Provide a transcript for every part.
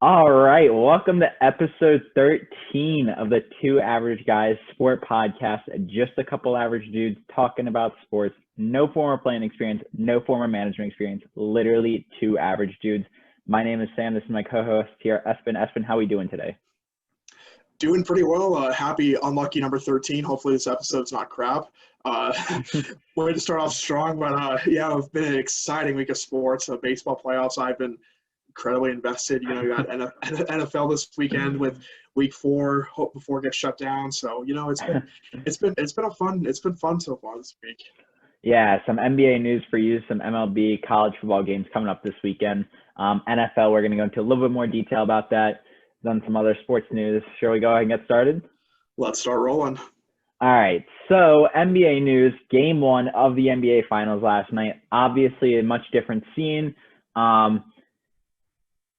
All right, welcome to episode 13 of the Two Average Guys Sport Podcast. Just a couple average dudes talking about sports. No former playing experience, no former management experience. Literally two average dudes. My name is Sam. This is my co-host here, Espen. Espen, how are we doing today? Doing pretty well. Happy unlucky number 13. Hopefully this episode's not crap. Uh, Way to start off strong, but yeah, it's been an exciting week of sports. Baseball playoffs. I've been incredibly invested. You got NFL this weekend with Week 4. Hope before it gets shut down. So it's been fun so far this week. Yeah, some NBA news for you, some MLB college football games coming up this weekend. NFL, we're going to go into a little bit more detail about that. Then some other sports news. Shall we go ahead and get started? Let's start rolling. All right, so NBA news, game one of the NBA Finals last night. Obviously a much different scene.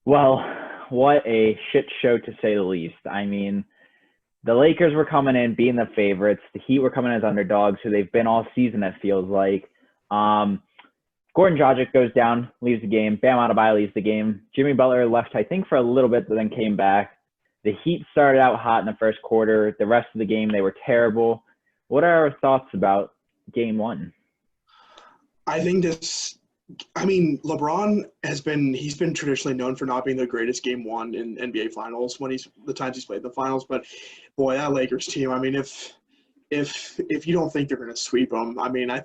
Well, what a shit show to say the least. I mean, the Lakers were coming in being the favorites. The Heat were coming as underdogs, who they've been all season, it feels like. Gordon Dragic goes down, leaves the game. Bam Adebayo leaves the game. Jimmy Butler left, I think, for a little bit, but then came back. The Heat started out hot in the first quarter. The rest of the game, they were terrible. What are our thoughts about game one? LeBron he's been traditionally known for not being the greatest game one in NBA finals when the times he's played the finals. But boy, that Lakers team, I mean, if you don't think they're going to sweep them, I mean, I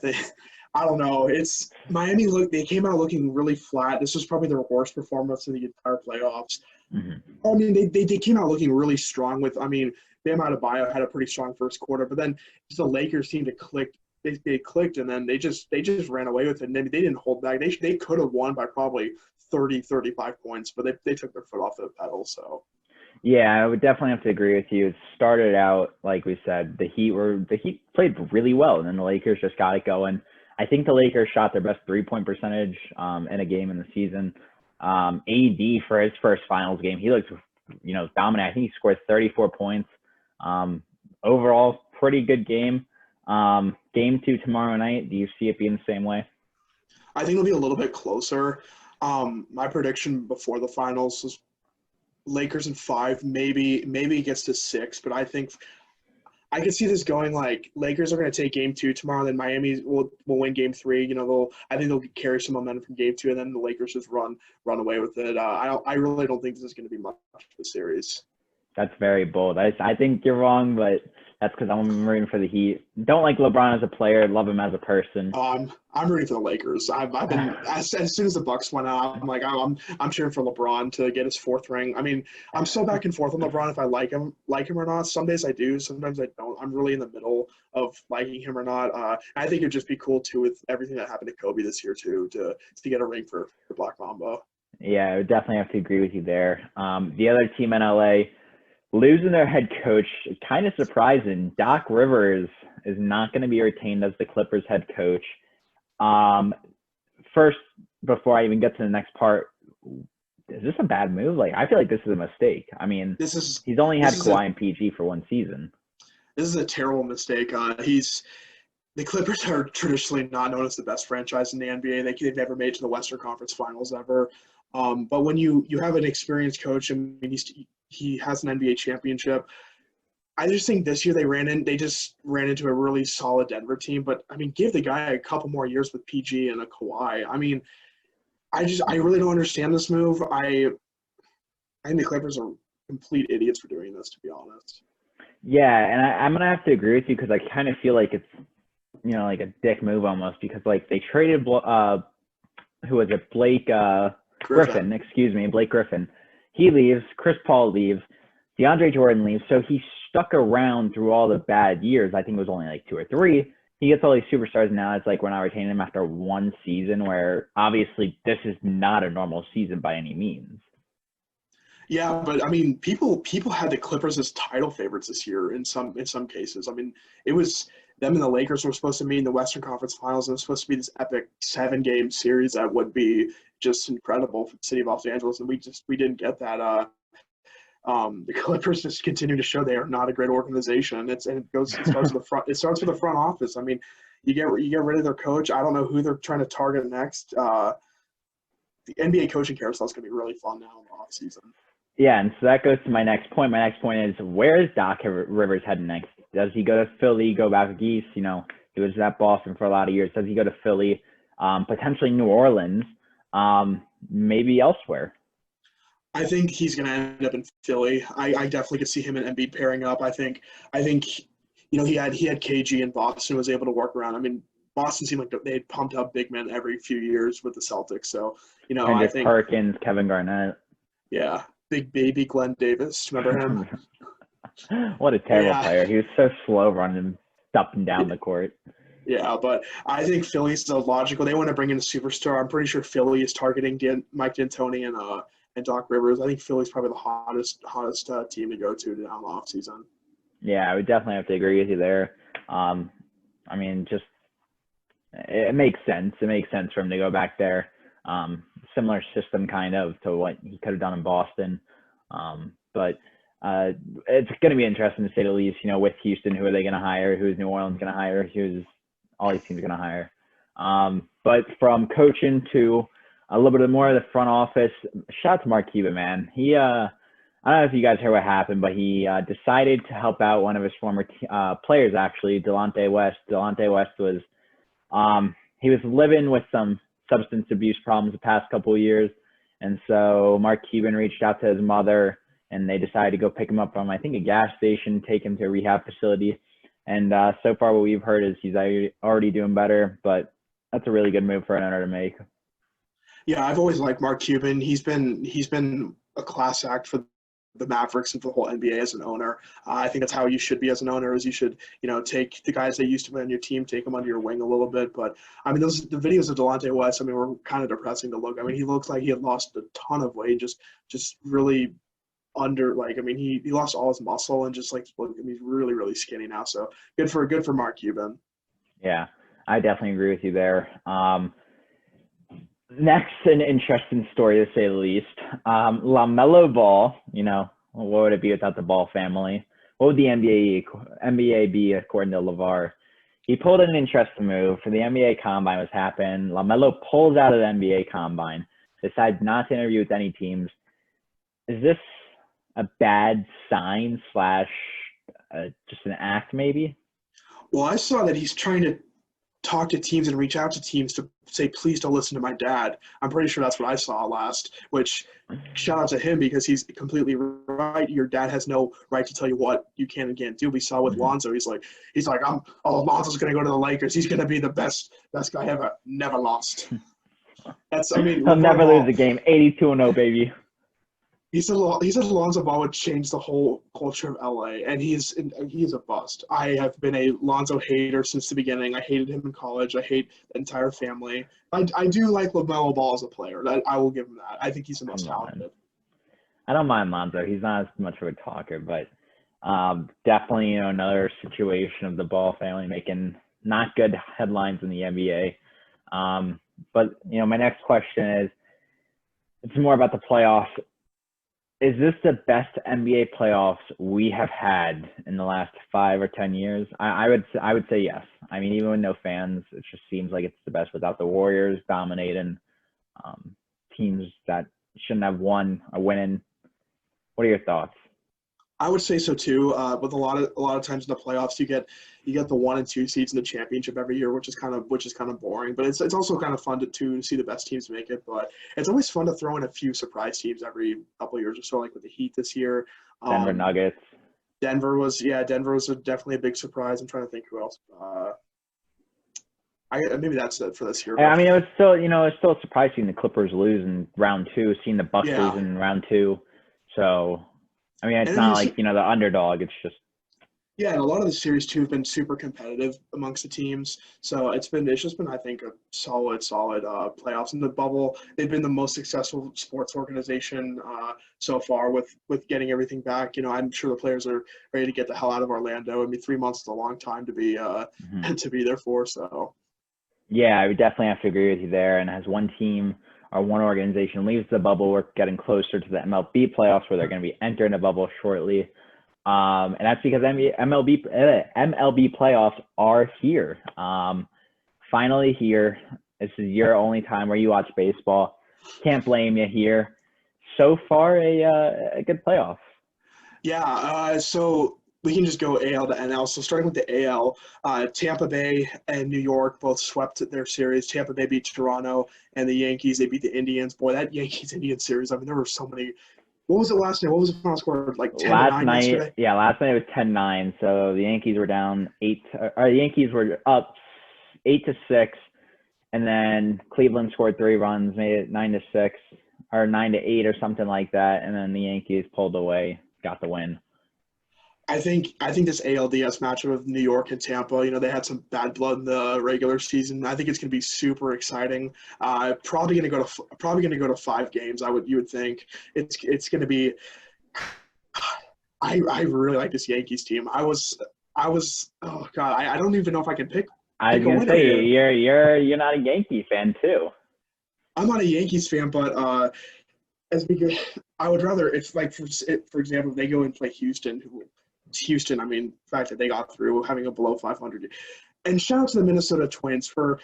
don't know. It's Miami. They came out looking really flat. This was probably their worst performance in the entire playoffs. Mm-hmm. I mean, they came out looking really strong with, I mean, Bam Adebayo had a pretty strong first quarter, but then just the Lakers seemed to click. They clicked, and then they just ran away with it. And they didn't hold back. They could have won by probably 30, 35 points, but they took their foot off the pedal. So. Yeah, I would definitely have to agree with you. It started out, like we said, the Heat played really well, and then the Lakers just got it going. I think the Lakers shot their best three-point percentage in a game in the season. AD for his first finals game, he looked, dominant. I think he scored 34 points. Overall, pretty good game. Game two tomorrow night, do you see it being the same way? I think it'll be a little bit closer. My prediction before the finals was Lakers in 5, maybe it gets to 6, but I think I can see this going like Lakers are going to take game 2 tomorrow, then Miami will win game 3. I think they'll carry some momentum from game 2, and then the Lakers just run away with it. I really don't think this is going to be much of a series. That's very bold. I think you're wrong, but that's because I'm rooting for the Heat. Don't like LeBron as a player, love him as a person. I'm rooting for the Lakers. I've been as soon as the Bucks went out, I'm like I'm cheering for LeBron to get his 4th ring. I mean, I'm so back and forth on LeBron if I like him or not. Some days I do, sometimes I don't. I'm really in the middle of liking him or not. I think it'd just be cool too with everything that happened to Kobe this year too to get a ring for Black Mamba. Yeah, I would definitely have to agree with you there. The other team in LA. Losing their head coach, kind of surprising. Doc Rivers is not going to be retained as the Clippers head coach. First, before I even get to the next part, is this a bad move? Like, I feel like this is a mistake. I mean, he's only had Kawhi and PG for one season. This is a terrible mistake. The Clippers are traditionally not known as the best franchise in the NBA. They've never made it to the Western Conference Finals ever. But when you have an experienced coach, I mean, he has an NBA championship. I just think this year they just ran into a really solid Denver team. But I mean, give the guy a couple more years with PG and a Kawhi. I mean, I really don't understand this move. I think the Clippers are complete idiots for doing this, to be honest. Yeah, and I'm gonna have to agree with you because I kind of feel like it's like a dick move almost because like they traded who was it, Blake Griffin. Excuse me, Blake Griffin. He leaves. Chris Paul leaves. DeAndre Jordan leaves. So he stuck around through all the bad years. I think it was only like 2 or 3. He gets all these superstars. Now it's like we're not retaining him after one season where obviously this is not a normal season by any means. Yeah, but I mean, people had the Clippers as title favorites this year in some cases. I mean, it was them and the Lakers were supposed to meet in the Western Conference Finals. And it was supposed to be this epic 7-game series that would be just incredible for the city of Los Angeles, and we didn't get that. The Clippers just continue to show they are not a great organization. It starts with the front. It starts with the front office. I mean, you get rid of their coach. I don't know who they're trying to target next. The NBA coaching carousel is going to be really fun now in the offseason. Yeah, and so that goes to my next point. My next point is, where is Doc Rivers heading next? Does he go to Philly, go back east? You know, he was at Boston for a lot of years. Does he go to Philly, potentially New Orleans, maybe elsewhere? I think he's going to end up in Philly. I definitely could see him and Embiid pairing up. I think, he had KG in Boston, was able to work around. I mean, Boston seemed like they had pumped up big men every few years with the Celtics. So, I Kendrick think, Perkins, Kevin Garnett. yeah, big baby Glenn Davis. Remember him? What a terrible Yeah. player. He was so slow running up and down the court. Yeah, but I think Philly's so logical. They want to bring in a superstar. I'm pretty sure Philly is targeting Mike D'Antoni and Doc Rivers. I think Philly's probably the hottest team to go to down the offseason. Yeah, I would definitely have to agree with you there. I mean, just it makes sense. It makes sense for him to go back there. Similar system kind of to what he could have done in Boston. But it's going to be interesting to say the least. You know, with Houston, who are they going to hire? Who's New Orleans going to hire? Who's all these teams going to hire? But from coaching to a little bit more of the front office, shout out to Mark Cuban, man. He I don't know if you guys heard what happened, but he decided to help out one of his former players, actually, Delonte West. Delonte West was he was living with some substance abuse problems the past couple of years, and so Mark Cuban reached out to his mother, and they decided to go pick him up from, I think, a gas station, take him to a rehab facility. And so far, what we've heard is he's already doing better, but that's a really good move for an owner to make. Yeah, I've always liked Mark Cuban. He's been a class act for the Mavericks and for the whole NBA as an owner. I think that's how you should be as an owner. Is you should take the guys that used to be on your team, take them under your wing a little bit. But I mean, the videos of Delonte West, I mean, were kind of depressing to look. I mean, he looked like he had lost a ton of weight, just really he lost all his muscle and just he's really, really skinny now. So good for Mark Cuban. Yeah, I definitely agree with you there. Next, an interesting story to say the least. LaMelo Ball, what would it be without the Ball family? What would the NBA be according to LeVar? He pulled an interesting move for the NBA Combine was happening. LaMelo pulls out of the NBA Combine, decides not to interview with any teams. Is this a bad sign / just an act maybe? Well, I saw that he's trying to talk to teams and reach out to teams to say, please don't listen to my dad. I'm pretty sure that's what I saw last, which shout out to him because he's completely right. Your dad has no right to tell you what you can and can't do. We saw with Lonzo. He's like, Lonzo's going to go to the Lakers. He's going to be the best guy ever. Never lost. He'll never lose a game. 82-0, baby. He said Lonzo Ball would change the whole culture of LA, and he's a bust. I have been a Lonzo hater since the beginning. I hated him in college. I hate the entire family. I do like LaMelo Ball as a player. I will give him that. I think he's the most talented. I don't mind Lonzo. He's not as much of a talker, but definitely another situation of the Ball family making not good headlines in the NBA. But my next question is, it's more about the playoffs. Is this the best NBA playoffs we have had in the last 5 or 10 years? I would say yes. I mean, even with no fans, it just seems like it's the best without the Warriors dominating teams that shouldn't have won are winning. What are your thoughts? I would say so too. With a lot of times in the playoffs, you get the 1 and 2 seeds in the championship every year, which is kind of boring. But it's also kind of fun to see the best teams make it. But it's always fun to throw in a few surprise teams every couple of years or so, like with the Heat this year. Denver Nuggets. Denver was definitely a big surprise. I'm trying to think who else. Maybe that's it for this year. I mean, it was still surprising the Clippers lose in round 2, seeing the Bucks lose in round 2. So. I mean, it's not like, the underdog. It's just. Yeah, and a lot of the series, too, have been super competitive amongst the teams. So it's just been, I think, a solid playoffs. In the bubble, they've been the most successful sports organization so far with getting everything back. I'm sure the players are ready to get the hell out of Orlando. I mean, 3 months is a long time to be to be there for. So. Yeah, I would definitely have to agree with you there. And as one team or one organization leaves the bubble, we're getting closer to the MLB playoffs where they're going to be entering the bubble shortly. And that's because MLB playoffs are here. Finally here. This is your only time where you watch baseball. Can't blame you here. so far a good playoff. Yeah, so we can just go AL to NL. So starting with the AL, Tampa Bay and New York both swept their series. Tampa Bay beat Toronto, and the Yankees, they beat the Indians. Boy, that Yankees-Indians series, I mean, there were so many. What was it last night? What was the final score? Like 10-9 yesterday? Yeah, last night it was 10-9. So the Yankees were down 8 – or the Yankees were up 8-6, and then Cleveland scored 3 runs, made it 9-6 or 9-8 or something like that, and then the Yankees pulled away, got the win. I think this ALDS matchup of New York and Tampa, you know, they had some bad blood in the regular season. I think it's going to be super exciting. Probably going to go to 5 games. You would think it's going to be. I really like this Yankees team. I was oh god, I don't even know if I can pick. I was going to say you're not a Yankee fan too. I'm not a Yankees fan, but as we go, I would rather if like for example, if they go and play Houston, I mean, the fact that they got through having a below 500. And shout out to the Minnesota Twins for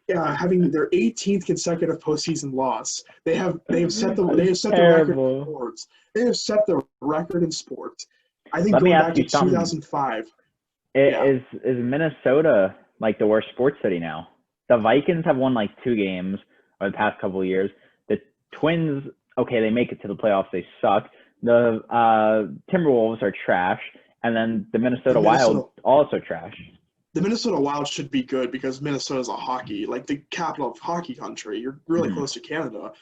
having their 18th consecutive postseason loss. They have set the record in sports. They have set the record in sports. I think going back to 2005. Is Minnesota like the worst sports city now? The Vikings have won like 2 games over the past couple of years. The Twins, okay, they make it to the playoffs. They suck. The Timberwolves are trash. And then the Minnesota Wild also trash. The Minnesota Wild should be good because Minnesota's a hockey, like the capital of hockey country. You're really close to Canada.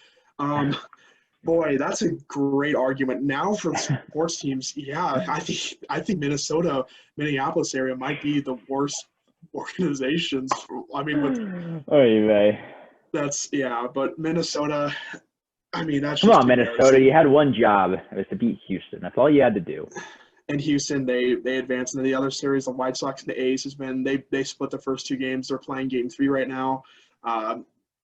Boy, that's a great argument. Now for sports teams, yeah, I think Minneapolis area might be the worst organizations. I mean, but Minnesota. I mean, that's come on, Minnesota. You had one job. It was to beat Houston. That's all you had to do. And Houston, they advanced into the other series. The White Sox and the A's they split the first 2 games. They're playing Game 3 right now.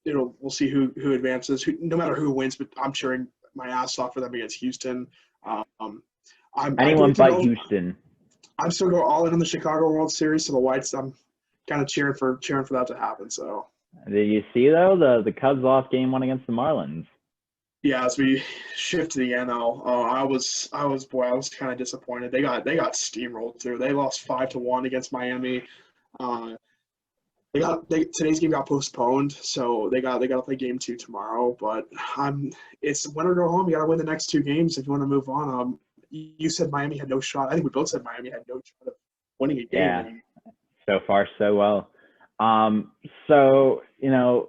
We'll see who advances. No matter who wins, but I'm cheering my ass off for them against Houston. Anyone but Houston. I'm still going all in on the Chicago World Series. So the Whites, I'm kind of cheering for that to happen. So. Did you see though the Cubs lost Game 1 against the Marlins? Yeah, as we shift to the NL, I was kind of disappointed. They got steamrolled too. They lost 5-1 against Miami. Today's game got postponed, so they got to play Game 2 tomorrow. But it's win or go home. You got to win the next 2 games if you want to move on. You said Miami had no shot. I think we both said Miami had no shot of winning a game. Yeah, so far so well. So, you know,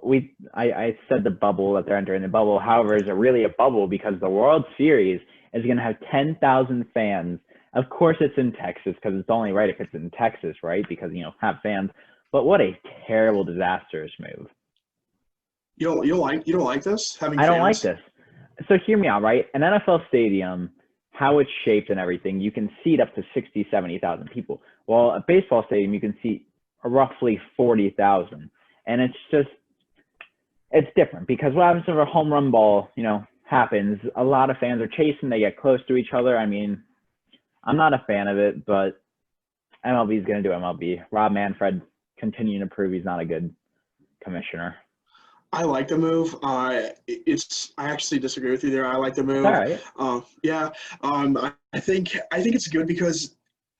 I said the bubble, that they're entering the bubble. However, is it really a bubble? Because the World Series is going to have 10,000 fans. Of course, it's in Texas because it's only right if it's in Texas, right? Because, you know, have fans. But what a terrible, disastrous move. You don't like this? I don't like this. So hear me out, right? An NFL stadium, how it's shaped and everything, you can seat up to 60, 70,000 people. Well, a baseball stadium, you can seat roughly 40,000, and it's different because what happens if a home run ball, you know, happens? A lot of fans are chasing, they get close to each other. I mean, I'm not a fan of it, but MLB is going to do MLB. Rob Manfred continuing to prove he's not a good commissioner. I like the move. I actually disagree with you there. I like the move. All right. I think it's good because.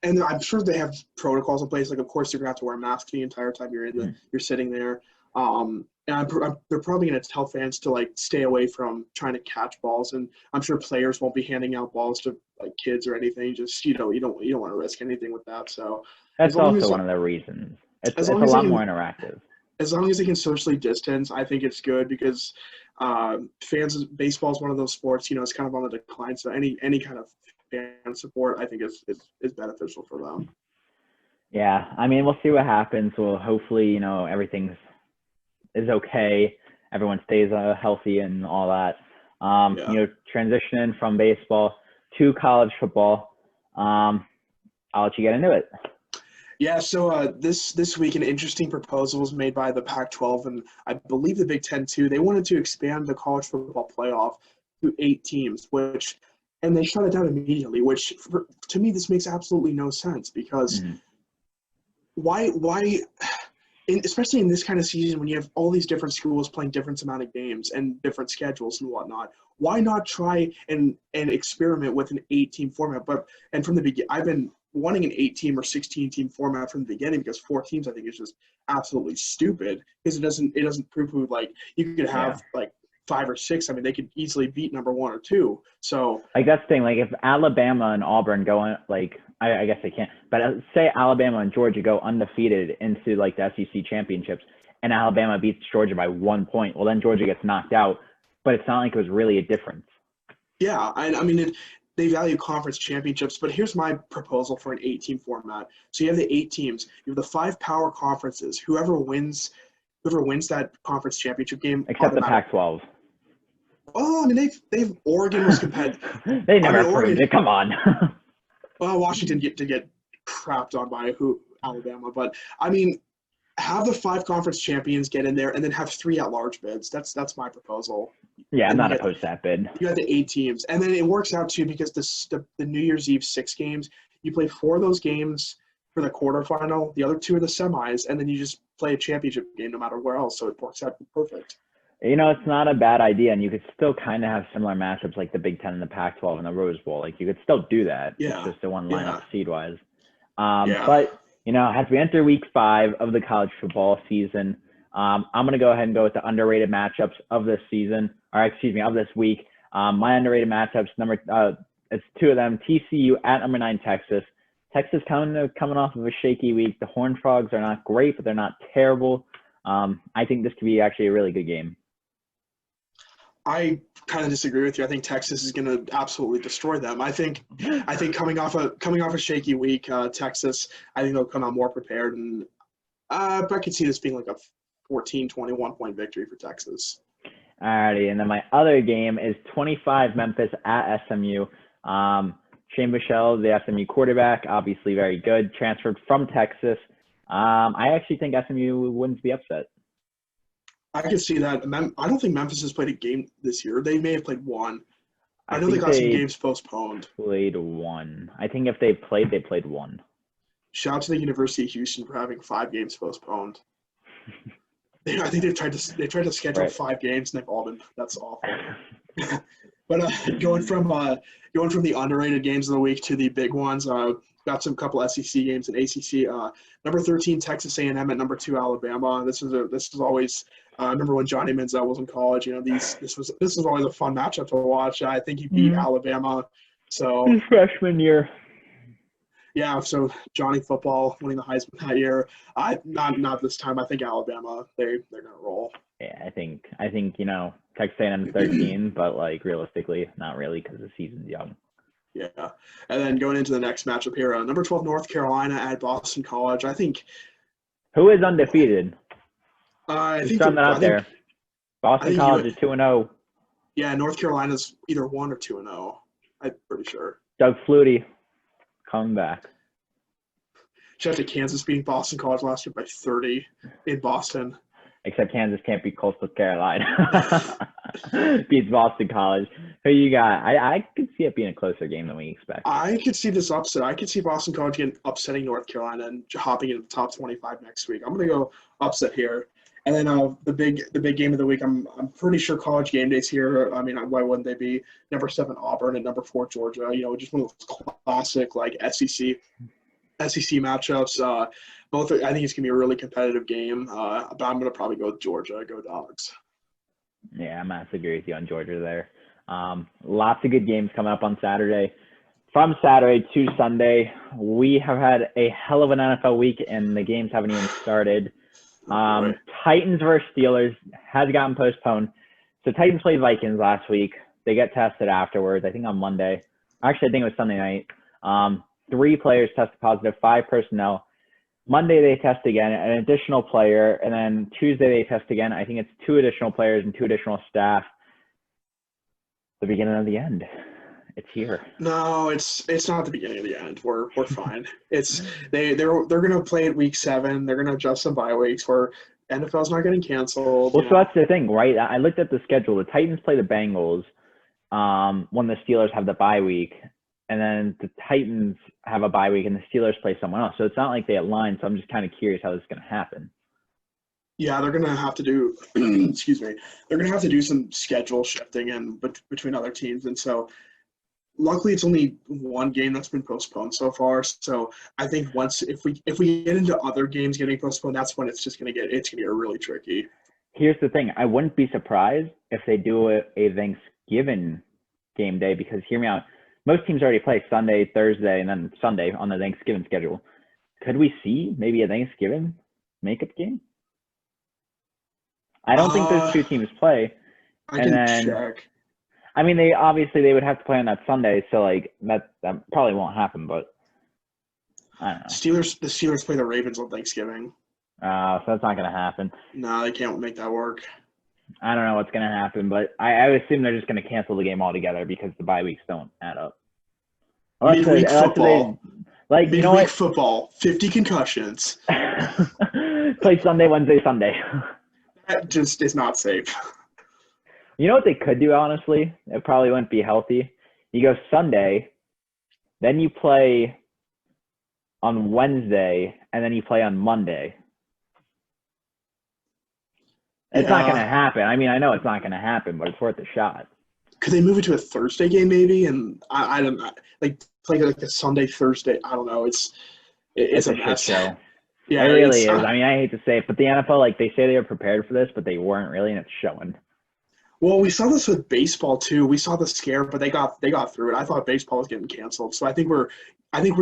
And I'm sure they have protocols in place. Like, of course, you're gonna have to wear a mask the entire time you're you're sitting there. And they're probably gonna tell fans to like stay away from trying to catch balls. And I'm sure players won't be handing out balls to like kids or anything. Just you don't want to risk anything with that. So that's also one of the reasons. It's a lot more interactive. As long as they can socially distance, I think it's good because baseball is one of those sports. You know, it's kind of on the decline. So any kind of fan support, I think is beneficial for them. Yeah, I mean, we'll see what happens. Well, hopefully, you know, everything is okay. Everyone stays healthy and all that. You know, transitioning from baseball to college football. I'll let you get into it. Yeah, so this week an interesting proposal was made by the Pac-12 and I believe the Big Ten too. They wanted to expand the college football playoff to 8 teams, and they shut it down immediately, which to me this makes absolutely no sense because why especially in this kind of season when you have all these different schools playing different amount of games and different schedules and whatnot, why not try and experiment with an 8-team format? And from the beginning, I've been wanting an 8-team or 16-team format from the beginning because 4 teams I think is just absolutely stupid because it doesn't prove like you could have like 5 or 6. I mean, they could easily beat number 1 or 2. So like that's the thing. Like if Alabama and Auburn go on, like I guess they can't. But say Alabama and Georgia go undefeated into like the SEC championships, and Alabama beats Georgia by 1 point. Well, then Georgia gets knocked out. But it's not like it was really a difference. Yeah, I mean, they value conference championships, but here's my proposal for an 8-team format. So you have the 8 teams, you have the 5 power conferences. Whoever wins that conference championship game, except the Pac-12. Oh, I mean, they've Oregon was competitive. They never proved it. Come on. Well, Washington get crapped on by Alabama, but I mean, have the 5 conference champions get in there, and then have 3 at-large bids. That's my proposal. Yeah, I'm not opposed to that bid. You got the 8 teams, and then it works out too because the New Year's Eve 6 games, you play 4 of those games for the quarterfinal, the other 2 are the semis, and then you just play a championship game no matter where else. So it works out perfect. You know, it's not a bad idea, and you could still kind of have similar matchups like the Big Ten and the Pac-12 and the Rose Bowl. Like you could still do that. Yeah. It's just the one lineup seed-wise. Yeah. But you know, as we enter week 5 of the college football season, I'm going to go ahead and go with the underrated matchups of this season, or excuse me, of this week. My underrated matchups, it's 2 of them. TCU at number 9 Texas. Texas coming off of a shaky week. The Horned Frogs are not great, but they're not terrible. I think this could be actually a really good game. I kind of disagree with you. I think Texas is going to absolutely destroy them. I think coming off a shaky week, Texas, I think they'll come out more prepared, and I could see this being like a 14-21 point victory for Texas. Alrighty, and then my other game is 25 Memphis at SMU. Shane Buechele, the SMU quarterback, obviously very good, transferred from Texas. I actually think SMU wins the upset. I can see that. I don't think Memphis has played a game this year. They may have played 1. I know they got some games postponed. Played 1. I think if they played 1. Shout out to the University of Houston for having 5 games postponed. I think they tried to schedule 5 games and they've all been. That's awful. But going from the underrated games of the week to the big ones, got some couple SEC games and ACC. Number 13 Texas A&M at number 2 Alabama. This is always remember when Johnny Manziel was in college. You know, this was always a fun matchup to watch. I think he beat Alabama. So his freshman year. Yeah, so Johnny Football winning the Heisman that year. Not this time. I think Alabama they're gonna roll. Yeah, I think you know Texas A&M 13, but like realistically, not really because the season's young. Yeah, and then going into the next matchup here, number 12 North Carolina at Boston College. I think. Who is undefeated? I think that out there. Boston College is 2-0. Yeah, North Carolina's either 1 or 2-0. I'm pretty sure. Doug Flutie coming back. Shout out to Kansas beating Boston College last year by 30 in Boston. Except Kansas can't beat Coastal Carolina. Beats Boston College. Who you got? I could see it being a closer game than we expect. I could see this upset. I could see Boston College upsetting North Carolina and hopping into the top 25 next week. I'm going to go upset here. And then the big game of the week, I'm pretty sure College Game Day's here. I mean, why wouldn't they be? Number 7 Auburn and number 4 Georgia. You know, just one of those classic like SEC matchups. Both, I think it's gonna be a really competitive game. But I'm gonna probably go with Georgia. Go Dogs. Yeah, I'm absolutely agree with you on Georgia there. Lots of good games coming up on Saturday. From Saturday to Sunday, we have had a hell of an NFL week, and the games haven't even started. Titans versus Steelers has gotten postponed. So Titans played Vikings last week. They get tested afterwards, I think on Monday. Actually, I think it was Sunday night. 3 players tested positive, 5 personnel. Monday they test again, an additional player, and then Tuesday they test again. I think it's 2 additional players and 2 additional staff. The beginning of the end. It's here. No, it's not the beginning of the end. We're fine. It's they're gonna play at week 7. They're gonna adjust some bye weeks where NFL's not getting canceled. Well, so that's the thing, right? I looked at the schedule. The Titans play the Bengals when the Steelers have the bye week, and then the Titans have a bye week and the Steelers play someone else. So it's not like they align. So I'm just kind of curious how this is gonna happen. Yeah, they're gonna have to do. Excuse me. They're gonna have to do some schedule shifting and between other teams, and so luckily it's only one game that's been postponed so far. So I think if we get into other games getting postponed, that's when it's gonna get really tricky. Here's the thing. I wouldn't be surprised if they do a Thanksgiving game day, because hear me out. Most teams already play Sunday, Thursday, and then Sunday on the Thanksgiving schedule. Could we see maybe a Thanksgiving makeup game? I don't think those two teams play. I can check. I mean, they would have to play on that Sunday, so like that probably won't happen. But I don't know. The Steelers play the Ravens on Thanksgiving. So that's not gonna happen. No, they can't make that work. I don't know what's gonna happen, but I assume they're just gonna cancel the game altogether because the bye weeks don't add up. Midweek football. Midweek football, 50 concussions. Play Sunday, Wednesday, Sunday. That just is not safe. You know what they could do, honestly? It probably wouldn't be healthy. You go Sunday, then you play on Wednesday, and then you play on Monday. It's not going to happen. I mean, I know it's not going to happen, but it's worth a shot. Could they move it to a Thursday game maybe? And I don't know, like play like a Sunday, Thursday. I don't know. It's a shit show. Yeah, it really is. I mean, I hate to say it, but the NFL, like, they say they were prepared for this, but they weren't really, and it's showing. Well, we saw this with baseball too. We saw the scare, but they got through it. I thought baseball was getting canceled, so I think we're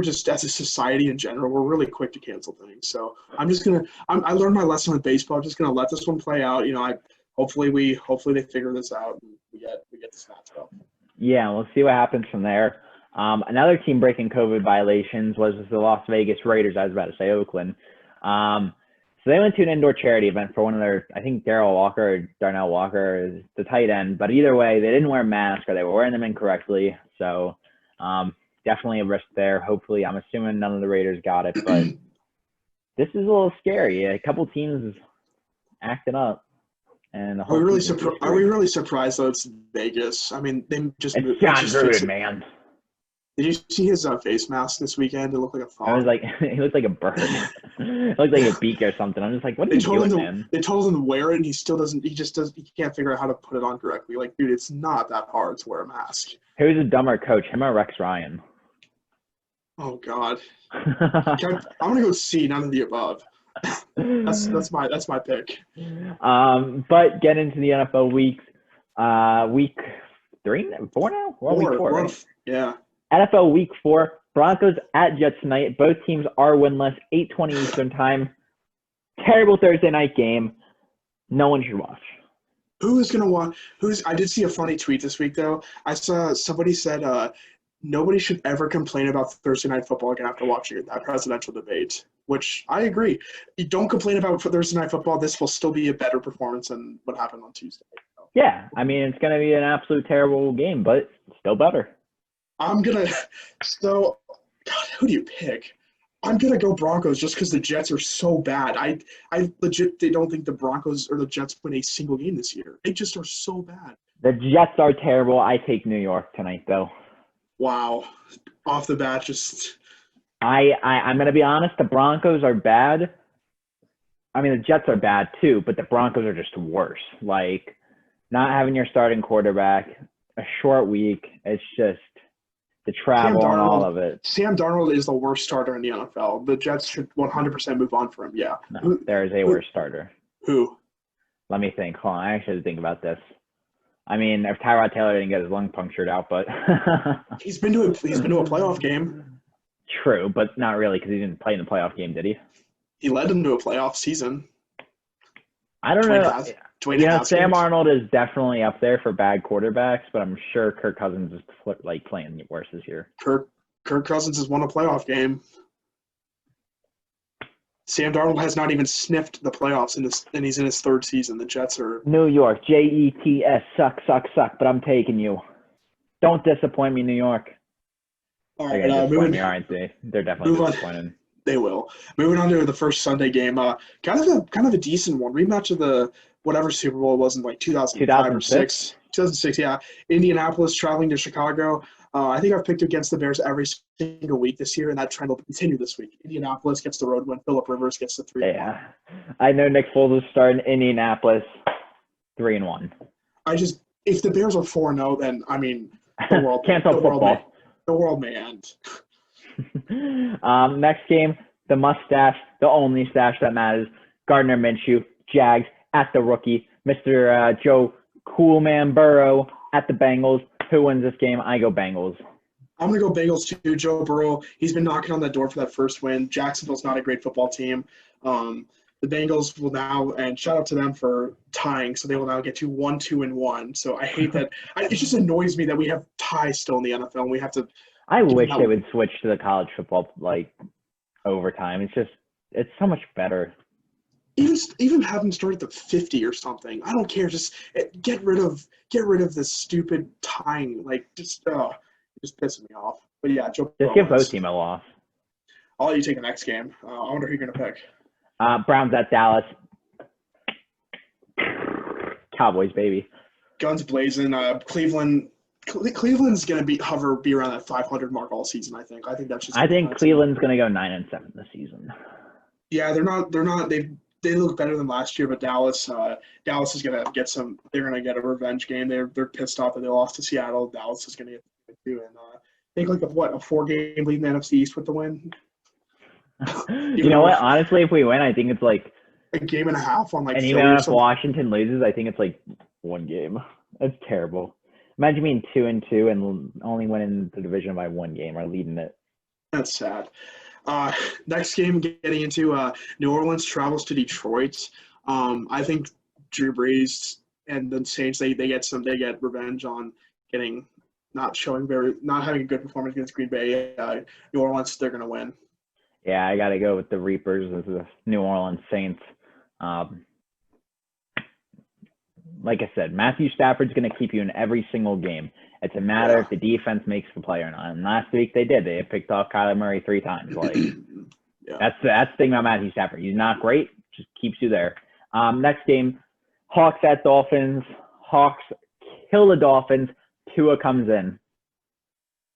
just, as a society in general, we're really quick to cancel things. So I learned my lesson with baseball. I'm just gonna let this one play out. You know, hopefully they figure this out and we get this match up. Yeah, we'll see what happens from there. Another team breaking COVID violations was the Las Vegas Raiders. I was about to say Oakland. So they went to an indoor charity event for one of their, I think Darnell Walker is the tight end. But either way, they didn't wear masks or they were wearing them incorrectly. So definitely a risk there. Hopefully, I'm assuming none of the Raiders got it. But this is a little scary. A couple teams acting up. And are we really surprised though it's Vegas? I mean, they just moved. It's John Gruden, man. Did you see his face mask this weekend? It looked like a frog. I was like, he looked like a bird. It looked like a beak or something. I'm just like, what are you doing, man? They told him to wear it, and he still doesn't. He can't figure out how to put it on correctly. Like, dude, it's not that hard to wear a mask. Who's a dumber coach, him or Rex Ryan? Oh God, I'm gonna go C. None of the above. That's my pick. But get into the NFL weeks. Week 4 now. Week 4, right? Yeah. NFL Week 4, Broncos at Jets tonight. Both teams are winless, 8:20 Eastern time. Terrible Thursday night game. No one should watch. Who is going to watch? I did see a funny tweet this week, though. I saw somebody said nobody should ever complain about Thursday night football again after watching that presidential debate, which I agree. You don't complain about Thursday night football. This will still be a better performance than what happened on Tuesday. Yeah, I mean, it's going to be an absolute terrible game, but still better. God, who do you pick? I'm going to go Broncos just because the Jets are so bad. I legit don't think the Broncos or the Jets win a single game this year. They just are so bad. The Jets are terrible. I take New York tonight, though. Wow. Off the bat, just... I'm going to be honest. The Broncos are bad. I mean, the Jets are bad, too, but the Broncos are just worse. Like, not having your starting quarterback, a short week, it's just... the travel and all of it. Sam Darnold is the worst starter in the NFL. The Jets should 100% move on for him, yeah. No, there is a worse starter. Who? Let me think. Hold on. I actually had to think about this. I mean, if Tyrod Taylor didn't get his lung punctured out, but... he's been to a playoff game. True, but not really because he didn't play in the playoff game, did he? He led them to a playoff season. I don't know. Sam Arnold is definitely up there for bad quarterbacks, but I'm sure Kirk Cousins is playing worse this year. Kirk Cousins has won a playoff game. Sam Darnold has not even sniffed the playoffs and he's in his third season. The Jets are New York, Jets suck, but I'm taking you. Don't disappoint me, New York. All right, they're disappoint me, aren't they? They're definitely disappointed. They will. Moving on to the first Sunday game, kind of a decent one. Rematch of the whatever Super Bowl it was in like 2005 or 6. 2006, yeah. Indianapolis traveling to Chicago. I think I've picked against the Bears every single week this year, and that trend will continue this week. Indianapolis gets the road win. Phillip Rivers gets the 3-1. Yeah. I know Nick Foles is starting Indianapolis 3-1. If the Bears are 4-0, then, I mean, the world cancel football. The world may end. Next game, the mustache, the only stash that matters. Gardner Minshew, Jags at the rookie. Mr. Joe Coolman Burrow at the Bengals. Who wins this game? I go Bengals. I'm going to go Bengals too. Joe Burrow, he's been knocking on that door for that first win. Jacksonville's not a great football team. The Bengals will now, and shout out to them for tying, so they will now get to 1-2-1. So I hate that. It just annoys me that we have ties still in the NFL, and we have to. I wish they would switch to the college football overtime. It's so much better. Even have them start at the 50 or something. I don't care. Just get rid of this stupid tying. Just pissing me off. But yeah, Joe. Just give both teams a loss. I'll let you take the next game. I wonder who you're gonna pick. Browns at Dallas. Cowboys, baby. Guns blazing. Cleveland's gonna be around that 500 mark all season. I think that's just. I think Cleveland's gonna go 9-7 this season. Yeah, they're not. They look better than last year, but Dallas is gonna get some. They're gonna get a revenge game. They're pissed off that they lost to Seattle. Dallas is gonna get too, and I think a 4-game lead in the NFC East with the win. You know what? Honestly, if we win, I think it's like a game and a half on And even if Washington loses, I think it's like one game. That's terrible. Imagine being 2-2 and only winning the division by one game or leading it. That's sad. Next game, getting into New Orleans travels to Detroit. I think Drew Brees and the Saints they get revenge on not having a good performance against Green Bay. New Orleans, they're gonna win. Yeah, I gotta go with the Reapers as the New Orleans Saints. Like I said, Matthew Stafford's gonna keep you in every single game. It's a matter if the defense makes the play or not. And last week they did. They picked off Kyler Murray 3 times. That's the thing about Matthew Stafford. He's not great, just keeps you there. Next game, Hawks at Dolphins. Hawks kill the Dolphins. Tua comes in.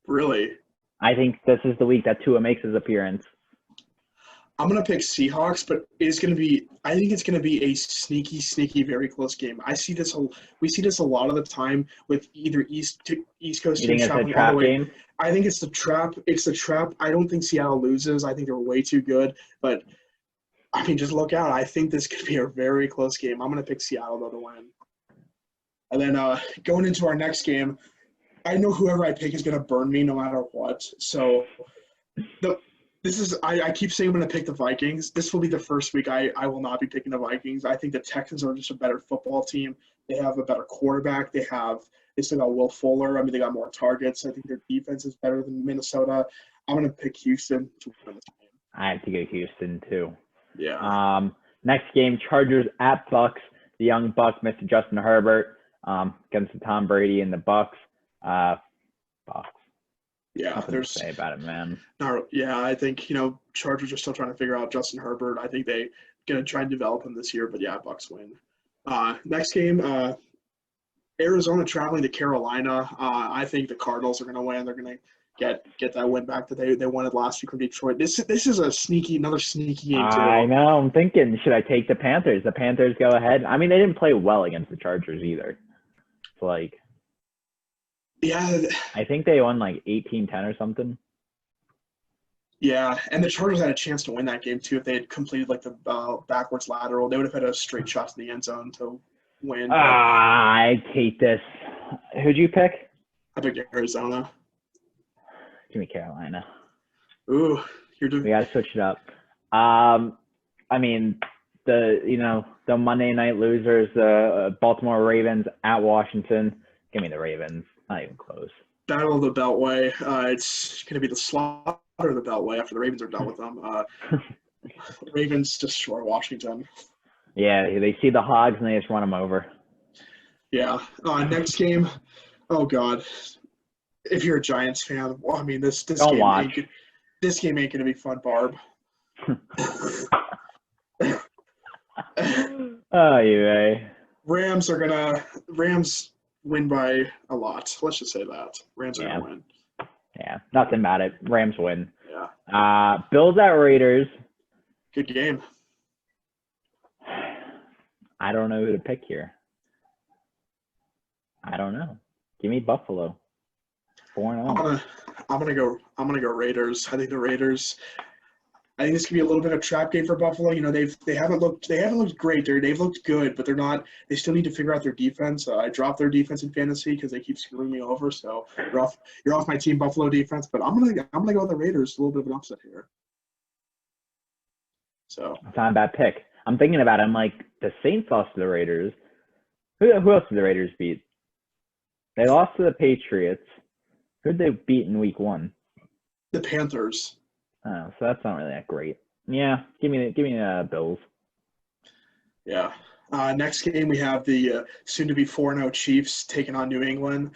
Really? I think this is the week that Tua makes his appearance. I'm going to pick Seahawks, but I think it's going to be a sneaky, very close game. We see this a lot of the time with either East Coast teams traveling all the way. Game? I think it's the trap. I don't think Seattle loses. I think they're way too good. But, I mean, just look out. I think this could be a very close game. I'm going to pick Seattle, though, to win. And then going into our next game, I know whoever I pick is going to burn me no matter what. So, I keep saying I'm going to pick the Vikings. This will be the first week I will not be picking the Vikings. I think the Texans are just a better football team. They have a better quarterback. They still got Will Fuller. I mean, they got more targets. I think their defense is better than Minnesota. I'm going to pick Houston to win this game. I have to go Houston too. Yeah. Next game, Chargers at Bucks. The young Bucks, Mr. Justin Herbert, against the Tom Brady and the Bucks. Bucks. Yeah, nothing to say about it, man. I think Chargers are still trying to figure out Justin Herbert. I think they're gonna try and develop him this year, but yeah, Bucks win. Next game, Arizona traveling to Carolina. I think the Cardinals are gonna win. They're gonna get that win back that they wanted last week from Detroit. This is another sneaky game too. I know. I'm thinking, should I take the Panthers? The Panthers go ahead. I mean, they didn't play well against the Chargers either. It's yeah, I think they won 18-10 or something. Yeah, and the Chargers had a chance to win that game too if they had completed the backwards lateral. They would have had a straight shot to the end zone to win. I hate this. Who'd you pick? I picked Arizona. Give me Carolina. Ooh, we gotta switch it up. I mean, the Monday night losers, Baltimore Ravens at Washington. Give me the Ravens. Not even close. Battle of the Beltway. It's going to be the slaughter of the Beltway after the Ravens are done with them. The Ravens destroy Washington. Yeah, they see the Hogs and they just run them over. Yeah. Next game. Oh God. If you're a Giants fan, well, I mean this Don't game watch. This game ain't going to be fun, Barb. Oh, you. Rams win by a lot. Let's just say that. Rams are going to win. Yeah, nothing about it. Rams win. Yeah. Bills at Raiders. Good game. I don't know who to pick here. I don't know. Give me Buffalo. 4-0. I'm gonna go Raiders. I think the Raiders. I think this could be a little bit of a trap game for Buffalo. You know, they haven't looked great. They've looked good, but they're not. They still need to figure out their defense. I dropped their defense in fantasy because they keep screwing me over. So you're off my team, Buffalo defense. But I'm gonna go with the Raiders. A little bit of an upset here. So it's not a bad pick. I'm thinking about it. I'm like, the Saints lost to the Raiders. Who else did the Raiders beat? They lost to the Patriots. Who did they beat in week 1? The Panthers. Oh, so that's not really that great. Yeah, give me the Bills. Yeah. Next game we have the soon-to-be 4-0 Chiefs taking on New England.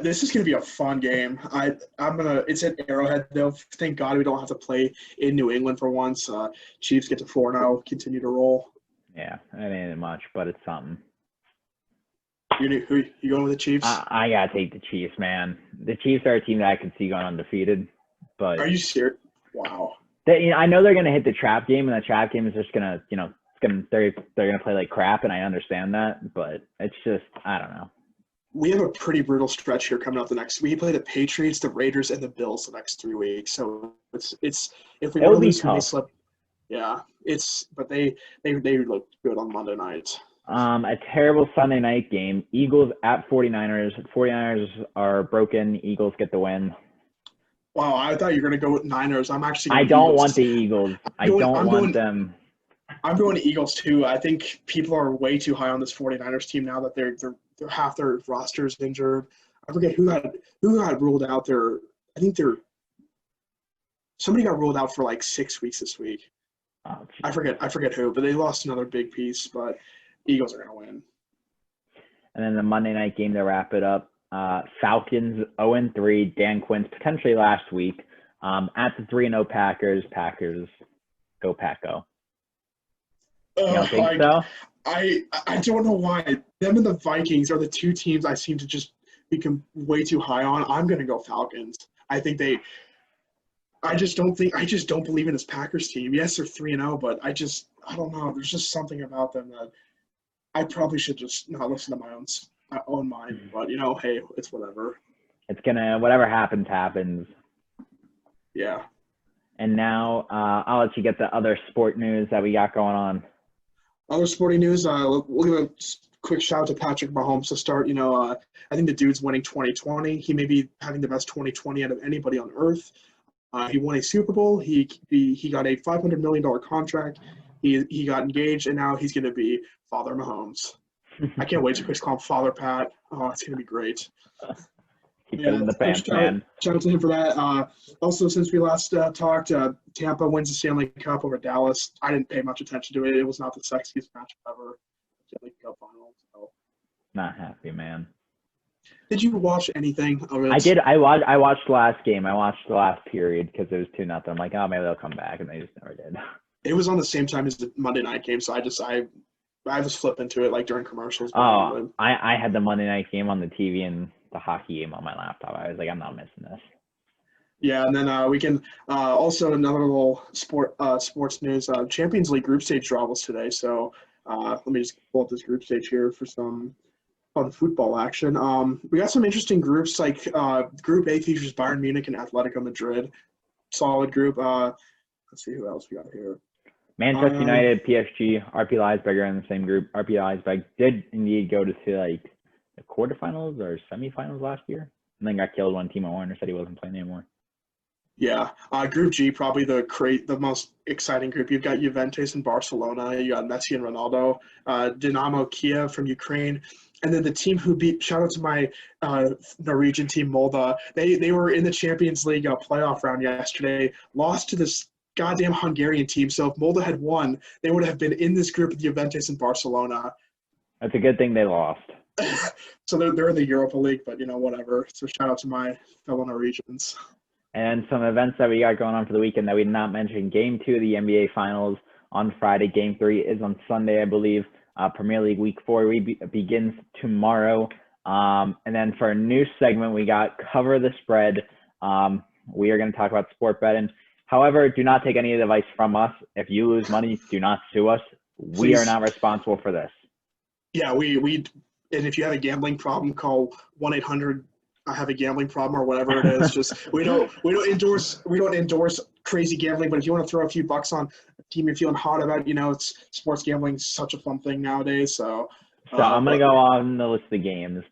This is going to be a fun game. It's at Arrowhead though. Thank God we don't have to play in New England for once. Chiefs get to 4-0, continue to roll. Yeah, it ain't much, but it's something. You going with the Chiefs? I gotta take the Chiefs, man. The Chiefs are a team that I could see going undefeated. But are you serious? Wow. I know they're gonna hit the trap game, and the trap game is just gonna, they're gonna play like crap, and I understand that, but it's just, I don't know. We have a pretty brutal stretch here coming up the next. We play the Patriots, the Raiders, and the Bills the next 3 weeks. So it's if we want to lose, they slip. Yeah, but they look good on Monday night. A terrible Sunday night game. Eagles at 49ers. 49ers are broken. Eagles get the win. Wow, I thought you were going to go with Niners. I don't want the Eagles. I don't want them. I'm going to Eagles too. I think people are way too high on this 49ers team now that they're half their rosters injured. I forget who got ruled out there. I think somebody got ruled out for like 6 weeks this week. Oh, I forget who, but they lost another big piece. But Eagles are going to win. And then the Monday night game to wrap it up. Falcons 0-3. Dan Quinn's potentially last week. At the 3-0 Packers. Packers go Pack go. You don't think so? I don't know why. Them and the Vikings are the two teams I seem to just become way too high on. I'm going to go Falcons. I just don't believe in this Packers team. Yes, they're 3-0, but I don't know. There's just something about them that I probably should just not listen to my own mind. But, hey, it's whatever. It's whatever happens. Yeah. And now I'll let you get the other sport news that we got going on. Other sporting news, we'll give a quick shout out to Patrick Mahomes to start. I think the dude's winning 2020. He may be having the best 2020 out of anybody on earth. He won a Super Bowl. He got a $500 million contract. He got engaged, and now he's going to be Father Mahomes. I can't wait to call him Father Pat. Oh, it's going to be great. Keep it in the pants, man. Shout out to him for that. Also, since we last talked, Tampa wins the Stanley Cup over Dallas. I didn't pay much attention to it. It was not the sexiest match ever. Stanley Cup final. So. Not happy, man. Did you watch anything of it? I did. I watched the last game. I watched the last period because it was 2-0. I'm like, oh, maybe they'll come back, and they just never did. It was on the same time as the Monday night game, so I just flip into it like during commercials. Oh, I had the Monday night game on the TV and the hockey game on my laptop. I was like, I'm not missing this. Yeah, and then we can also another little sports news. Champions League group stage draw was today, so let me just pull up this group stage here for some fun football action. We got some interesting groups like Group A features Bayern Munich and Atletico Madrid. Solid group. Let's see who else we got here. Manchester United, PSG, RP Leipzig are in the same group. RP Leipzig did indeed go to like the quarterfinals or semifinals last year, and then got killed when Timo Werner said he wasn't playing anymore. Yeah, Group G probably the most exciting group. You've got Juventus and Barcelona. You got Messi and Ronaldo. Dynamo Kiev from Ukraine, and then the team who beat. Shout out to my Norwegian team Molde. They were in the Champions League playoff round yesterday. Lost to this goddamn Hungarian team. So if Molde had won, they would have been in this group with Juventus and Barcelona. That's a good thing they lost. So they're in the Europa League, but whatever. So shout out to my fellow Norwegians. And some events that we got going on for the weekend that we did not mention. Game 2 of the NBA Finals on Friday. Game 3 is on Sunday, I believe. Premier League Week 4 begins tomorrow. And then for a new segment, we got Cover the Spread. We are going to talk about sport betting. However, do not take any advice from us. If you lose money, do not sue us. We Please. are not responsible for this. Yeah, and if you have a gambling problem, call 1-800 I have a gambling problem or whatever it is. Just we don't endorse crazy gambling, but if you want to throw a few bucks on a team you're feeling hot about, it's sports gambling is such a fun thing nowadays. So I'm gonna go on the list of games.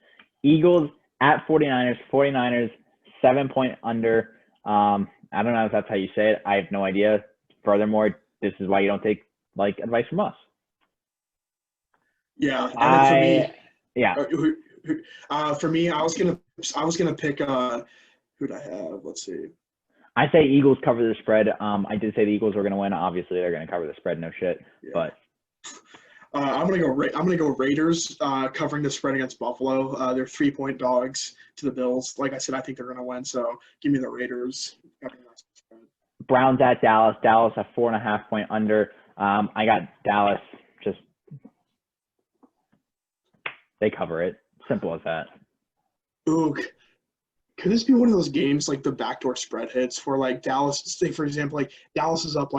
Eagles at 49ers. 49ers 7-point under. I don't know if that's how you say it. I have no idea. Furthermore, this is why you don't take advice from us. Yeah, and then for me, yeah. For me, I was gonna pick. Who'd I have? Let's see. I say Eagles cover the spread. I did say the Eagles were gonna win. Obviously, they're gonna cover the spread. No shit. Yeah. But I'm gonna go Raiders covering the spread against Buffalo. They're 3-point dogs to the Bills. Like I said, I think they're gonna win. So give me the Raiders covering that spread. Browns at Dallas. Dallas a 4.5-point under. I got Dallas. Just they cover it. Simple as that. Ooh, could this be one of those games like the backdoor spread hits where Dallas, say for example, Dallas is up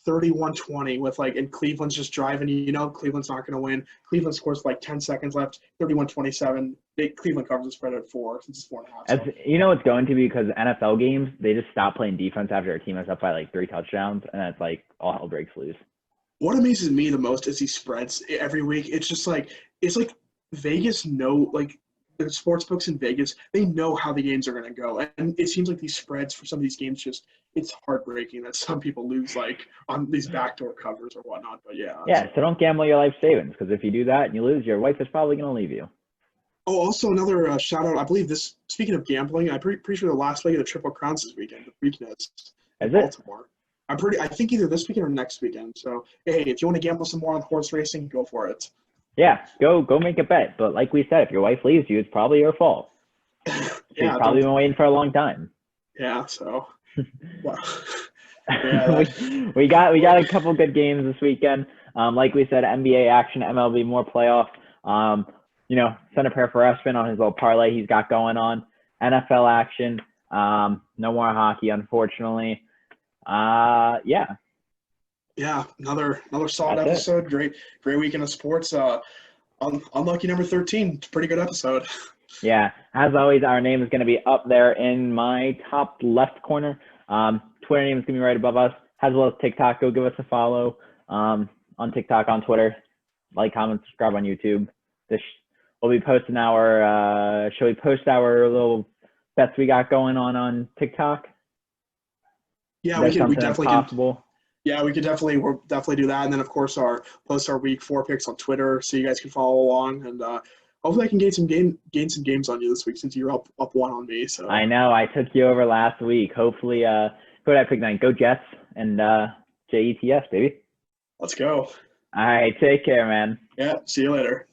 31-20 with and Cleveland's just driving, Cleveland's not going to win. Cleveland scores 10 seconds left, 31-27. Cleveland covers the spread at 4 since it's 4.5. So. It's going to be because NFL games, they just stop playing defense after a team is up by 3 touchdowns, and it's all hell breaks loose. What amazes me the most is these spreads every week. It's just Vegas the sports books in Vegas, they know how the games are going to go. And it seems like these spreads for some of these games it's heartbreaking that some people lose on these backdoor covers or whatnot. But yeah. Yeah, so don't gamble your life savings because if you do that and you lose, your wife is probably going to leave you. Oh, also another shout out. I believe speaking of gambling, I'm pretty sure the last leg of the Triple Crowns this weekend, the Preakness in Baltimore. I think either this weekend or next weekend. So, hey, if you want to gamble some more on horse racing, go for it. Yeah, go make a bet. But like we said, if your wife leaves you, it's probably your fault. She's probably been waiting for a long time. Yeah, so. Wow. Yeah, we got a couple good games this weekend. Like we said, NBA action, MLB more playoffs. Send a prayer for Espen on his little parlay he's got going on. NFL action. No more hockey, unfortunately. Yeah. Yeah, another solid episode. Great weekend of sports. Unlucky number 13. It's a pretty good episode. Yeah, as always, our name is going to be up there in my top left corner. Twitter name is going to be right above us, as well as TikTok. Go give us a follow on TikTok, on Twitter. Like, comment, subscribe on YouTube. We'll be posting shall we post our little bets we got going on TikTok? Yeah, we definitely possible. Yeah, we'll definitely do that. And then, of course, post our week 4 picks on Twitter so you guys can follow along. And hopefully I can gain some games on you this week since you're up 1 on me. So I know. I took you over last week. Hopefully, who did I pick 9? Go Jets and JETS, baby. Let's go. All right. Take care, man. Yeah. See you later.